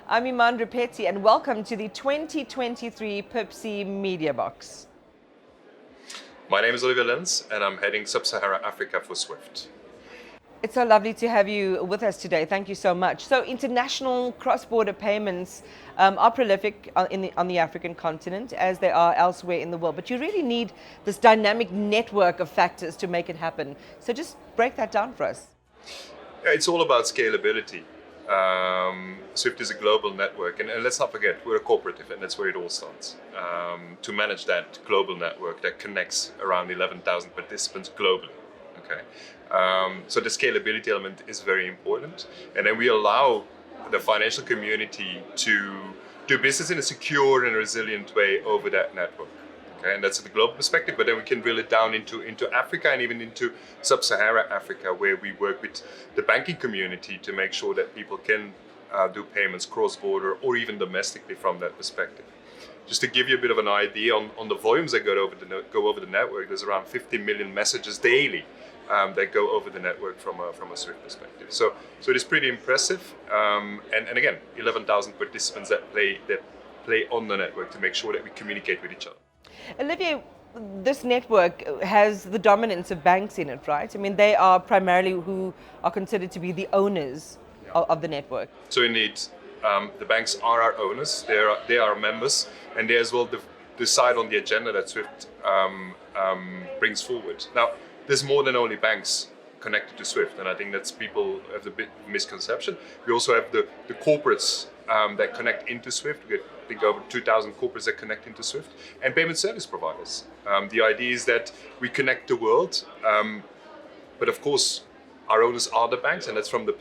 I'm Iman Rapetti, and welcome to the 2023 Pipsy Media Box. My name is Olivier Lenz, and I'm heading Sub-Saharan Africa for SWIFT. It's so lovely to have you with us today. Thank you so much. So, international cross-border payments are prolific on the African continent, as they are elsewhere in the world. But you really need this dynamic network of factors to make it happen. So, just break that down for us. Yeah, it's all about scalability. SWIFT is a global network, and let's not forget, we're a cooperative, and that's where it all starts. To manage that global network that connects around 11,000 participants globally. Okay, so the scalability element is very important, and then we allow the financial community to do business in a secure and resilient way over that network. Okay, and that's the global perspective, but then we can drill it down into Africa and even into Sub-Saharan Africa, where we work with the banking community to make sure that people can do payments cross-border or even domestically from that perspective. Just to give you a bit of an idea on the volumes that go over the network, there's around 50 million messages daily that go over the network from a SWIFT perspective. So it is pretty impressive, and again, 11,000 participants that play on the network to make sure that we communicate with each other. Olivier, this network has the dominance of banks in it, right? I mean, they are primarily who are considered to be the owners of the network. So indeed, the banks are our owners, they are our members, and they as well decide on the agenda that SWIFT brings forward. Now, there's more than only banks connected to SWIFT, and I think that's people have the bit misconception. We also have the corporates that connect into SWIFT. We think over 2,000 corporates that connect into SWIFT, and payment service providers. The idea is that we connect the world, but of course, our owners are the banks, and that's from that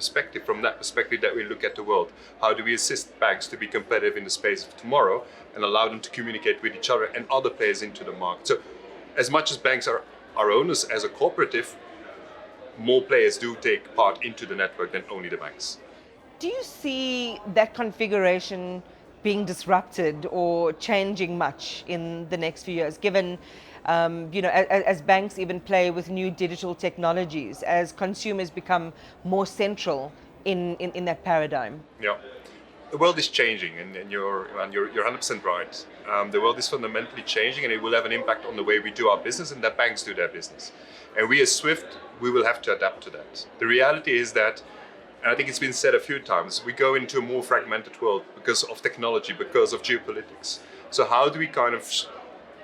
perspective that we look at the world. How do we assist banks to be competitive in the space of tomorrow and allow them to communicate with each other and other players into the market? So as much as banks are our owners as a cooperative, more players do take part into the network than only the banks. Do you see that configuration being disrupted or changing much in the next few years, given as banks even play with new digital technologies, as consumers become more central in that paradigm? Yeah, the world is changing, and you're 100% right. The world is fundamentally changing, and it will have an impact on the way we do our business and that banks do their business. And we as SWIFT, we will have to adapt to that. The reality is that, and I think it's been said a few times, we go into a more fragmented world because of technology, because of geopolitics. So how do we kind of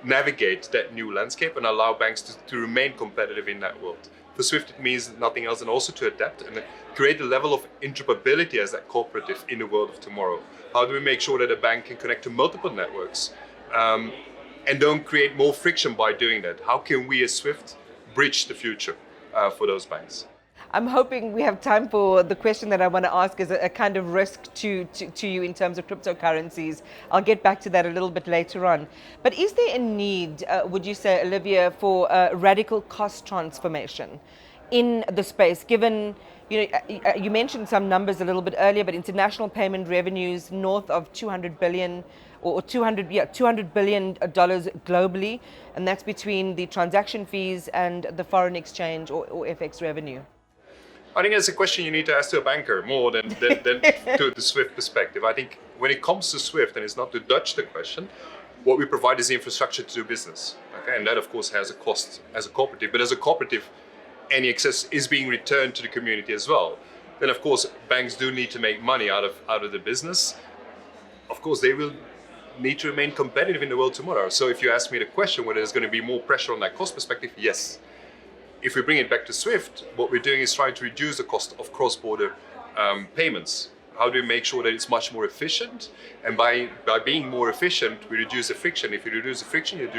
navigate that new landscape and allow banks to remain competitive in that world? For SWIFT, it means nothing else than also to adapt and create a level of interoperability as that cooperative in the world of tomorrow. How do we make sure that a bank can connect to multiple networks and don't create more friction by doing that? How can we as SWIFT bridge the future for those banks? I'm hoping we have time for the question that I want to ask as a kind of risk to you in terms of cryptocurrencies. I'll get back to that a little bit later on. But is there a need, would you say, Olivia, for radical cost transformation in the space, given, you mentioned some numbers a little bit earlier, but international payment revenues north of 200 billion or $200 billion globally, and that's between the transaction fees and the foreign exchange or FX revenue? I think that's a question you need to ask to a banker more than to the SWIFT perspective. I think when it comes to SWIFT, and it's not to dodge the question, what we provide is the infrastructure to do business. Okay, and that of course has a cost as a cooperative, but as a cooperative, any excess is being returned to the community as well. Then of course, banks do need to make money out of the business. Of course, they will need to remain competitive in the world tomorrow. So if you ask me the question whether there's going to be more pressure on that cost perspective, yes. If we bring it back to SWIFT, what we're doing is trying to reduce the cost of cross-border payments. How do we make sure that it's much more efficient? And by being more efficient, we reduce the friction. If you reduce the friction, you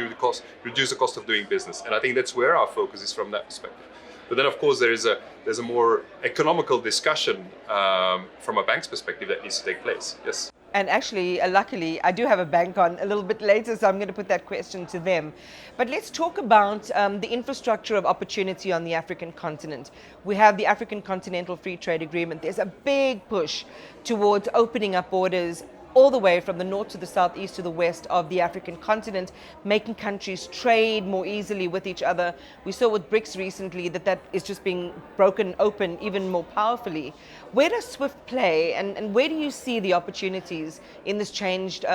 reduce the cost of doing business. And I think that's where our focus is from that perspective. But then, of course, there's a more economical discussion from a bank's perspective that needs to take place. Yes. And actually, luckily, I do have a bank on a little bit later, so I'm going to put that question to them. But let's talk about the infrastructure of opportunity on the African continent. We have the African Continental Free Trade Agreement. There's a big push towards opening up borders all the way from the north to the south, east to the west of the African continent, making countries trade more easily with each other. We saw with BRICS recently that is just being broken open even more powerfully. Where does SWIFT play, and where do you see the opportunities in this changed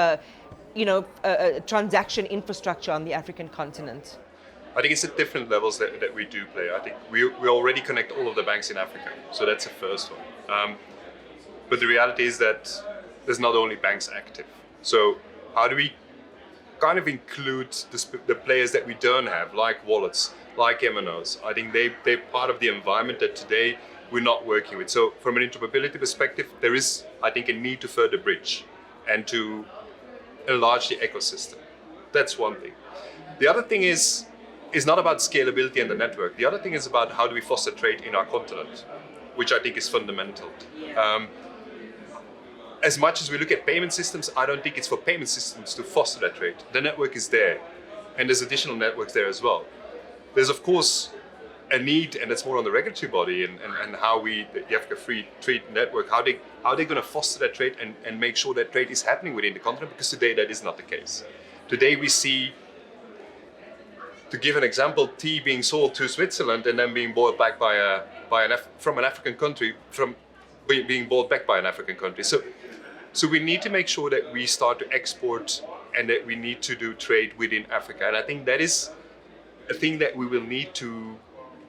transaction infrastructure on the African continent? I think it's at different levels that we do play. I think we already connect all of the banks in Africa, so that's the first one. But the reality is that there's not only banks active. So how do we kind of include the players that we don't have, like wallets, like MNOs? I think they're part of the environment that today we're not working with. So from an interoperability perspective, there is, I think, a need to further bridge and to enlarge the ecosystem. That's one thing. The other thing is not about scalability and the network. The other thing is about how do we foster trade in our continent, which I think is fundamental. As much as we look at payment systems, I don't think it's for payment systems to foster that trade. The network is there, and there's additional networks there as well. There's of course a need, and that's more on the regulatory body and how the Africa Free Trade Network, how they going to foster that trade and make sure that trade is happening within the continent, because today that is not the case. Today we see, to give an example, tea being sold to Switzerland and then being bought back from an African country, being bought back by an African country. So we need to make sure that we start to export and that we need to do trade within Africa. And I think that is a thing that we will need to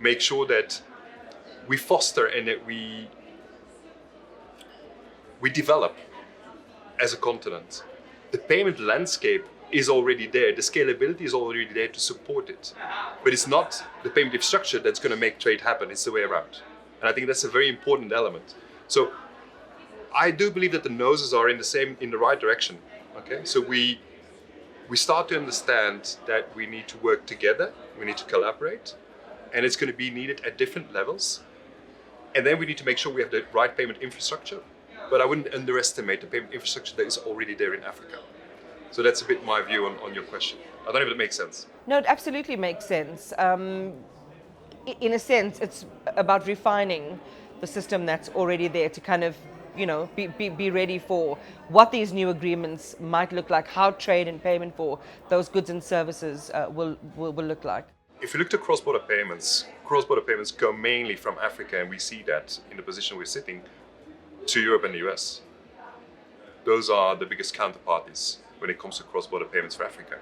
make sure that we foster and that we develop as a continent. The payment landscape is already there. The scalability is already there to support it. But it's not the payment infrastructure that's going to make trade happen. It's the way around. And I think that's a very important element. So I do believe that the noses are in the right direction. Okay, so we start to understand that we need to work together, we need to collaborate, and it's going to be needed at different levels. And then we need to make sure we have the right payment infrastructure. But I wouldn't underestimate the payment infrastructure that is already there in Africa. So that's a bit my view on your question. I don't know if it makes sense. No, it absolutely makes sense. In a sense, it's about refining the system that's already there to kind of be ready for what these new agreements might look like, how trade and payment for those goods and services will look like. If you look at cross-border payments go mainly from Africa, and we see that in the position we're sitting, to Europe and the US. Those are the biggest counterparties when it comes to cross-border payments for Africa.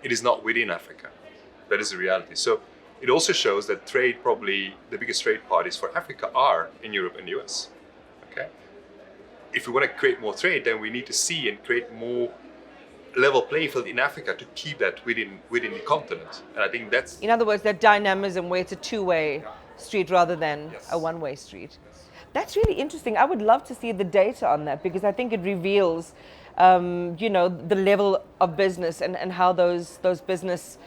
It is not within Africa. That is the reality. So it also shows that trade, probably the biggest trade parties for Africa are in Europe and the US. Okay? If we want to create more trade, then we need to see and create more level playing field in Africa to keep that within the continent. And I think that's... In other words, that dynamism where it's a two-way street rather than Yes. a one-way street. That's really interesting. I would love to see the data on that, because I think it reveals, the level of business and how those business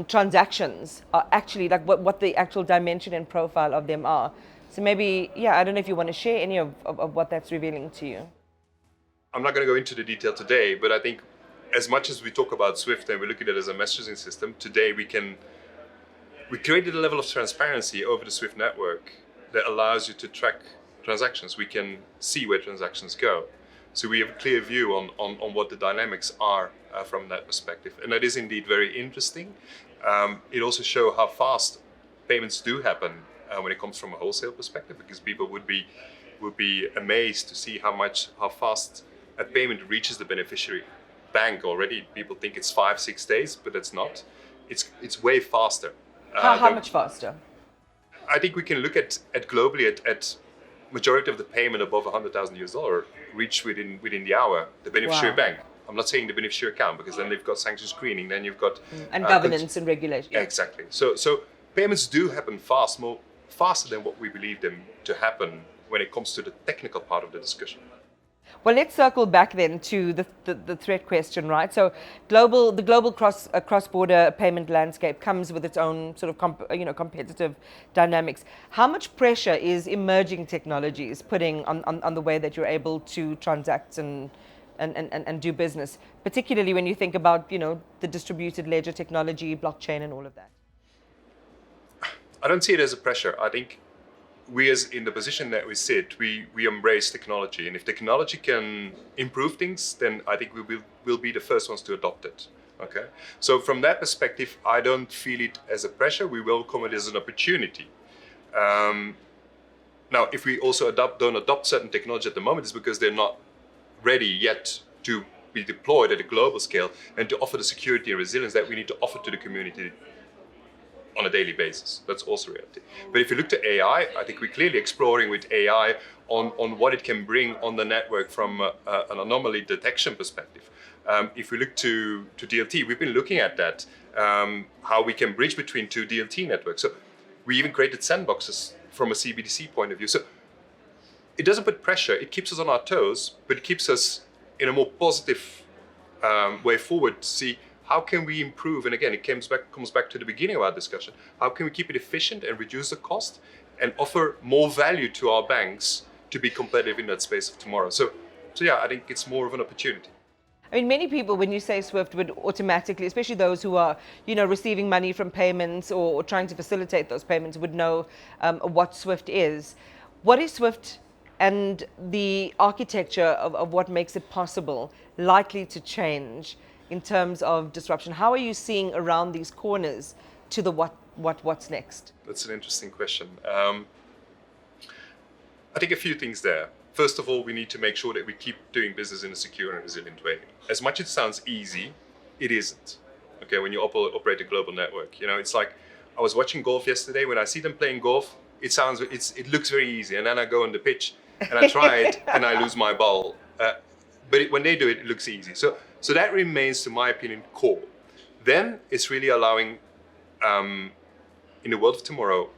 transactions are actually, like what the actual dimension and profile of them are. So maybe, I don't know if you want to share any of what that's revealing to you. I'm not going to go into the detail today, but I think as much as we talk about SWIFT and we look at it as a messaging system, today we created a level of transparency over the SWIFT network that allows you to track transactions. We can see where transactions go. So we have a clear view on what the dynamics are from that perspective. And that is indeed very interesting. It also shows how fast payments do happen when it comes from a wholesale perspective, because people would be amazed to see how fast a payment reaches the beneficiary bank already. People think it's 5-6 days, but it's not. It's way faster. How much faster? I think we can look at globally at majority of the payment above $100,000 reach within the hour the beneficiary Wow. bank. I'm not saying the beneficiary account, because then they've got sanction screening, then you've got And governance and regulation. Yeah, exactly. So payments do happen faster than what we believe them to happen when it comes to the technical part of the discussion. Well, let's circle back then to the threat question, right? So, the global cross-border payment landscape comes with its own sort of competitive dynamics. How much pressure is emerging technologies putting on the way that you're able to transact and do business, particularly when you think about the distributed ledger technology, blockchain, and all of that? I don't see it as a pressure. I think we as in the position that we sit, we embrace technology, and if technology can improve things, then I think we'll be the first ones to adopt it. Okay, so from that perspective, I don't feel it as a pressure. We welcome it as an opportunity. Now, if we also don't adopt certain technology at the moment, it's because they're not ready yet to be deployed at a global scale and to offer the security and resilience that we need to offer to the community on a daily basis. That's also reality. But if you look to AI, I think we're clearly exploring with AI on what it can bring on the network from an anomaly detection perspective. If we look to DLT, we've been looking at that, how we can bridge between two DLT networks. So we even created sandboxes from a CBDC point of view. So it doesn't put pressure, it keeps us on our toes, but it keeps us in a more positive way forward to see how can we improve. And again, it comes back to the beginning of our discussion. How can we keep it efficient and reduce the cost and offer more value to our banks to be competitive in that space of tomorrow? So yeah, I think it's more of an opportunity. I mean, many people, when you say SWIFT, would automatically, especially those who are, receiving money from payments or trying to facilitate those payments, would know what SWIFT is. What is SWIFT and the architecture of what makes it possible likely to change in terms of disruption? How are you seeing around these corners to the what's next? That's an interesting question. I think a few things there. First of all, we need to make sure that we keep doing business in a secure and resilient way. As much as it sounds easy, it isn't. Okay, when you operate a global network, it's like I was watching golf yesterday. When I see them playing golf, it looks very easy, and then I go on the pitch and I try it and I lose my ball. But when they do it, it looks easy. So that remains, to my opinion, core. Then it's really allowing, in the world of tomorrow,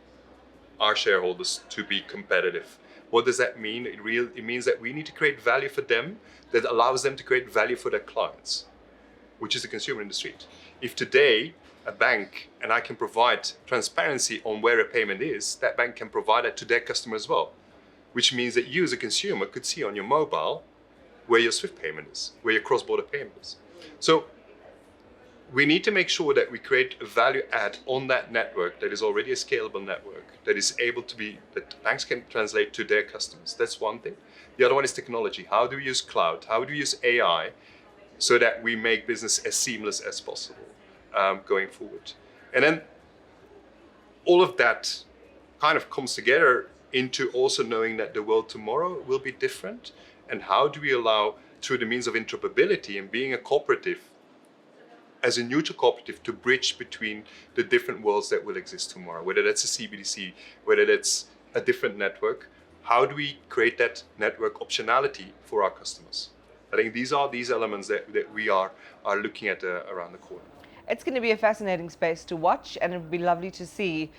our shareholders to be competitive. What does that mean? It means that we need to create value for them that allows them to create value for their clients, which is the consumer in the street. If today a bank and I can provide transparency on where a payment is, that bank can provide that to their customer as well, which means that you as a consumer could see on your mobile where your SWIFT payment is, where your cross-border payment is. So we need to make sure that we create a value add on that network that is already a scalable network, that banks can translate to their customers. That's one thing. The other one is technology. How do we use cloud? How do we use AI so that we make business as seamless as possible going forward? And then all of that kind of comes together into also knowing that the world tomorrow will be different. And how do we allow, through the means of interoperability and being a cooperative, as a neutral cooperative, to bridge between the different worlds that will exist tomorrow, whether that's a CBDC, whether that's a different network. How do we create that network optionality for our customers? I think these are these elements that we are looking at around the corner. It's going to be a fascinating space to watch, and it would be lovely to see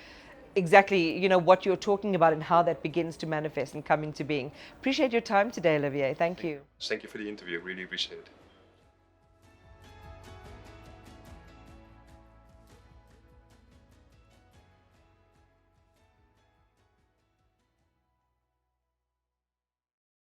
exactly, what you're talking about and how that begins to manifest and come into being. Appreciate your time today, Olivier. Thank you. Thank you for the interview. Really appreciate it.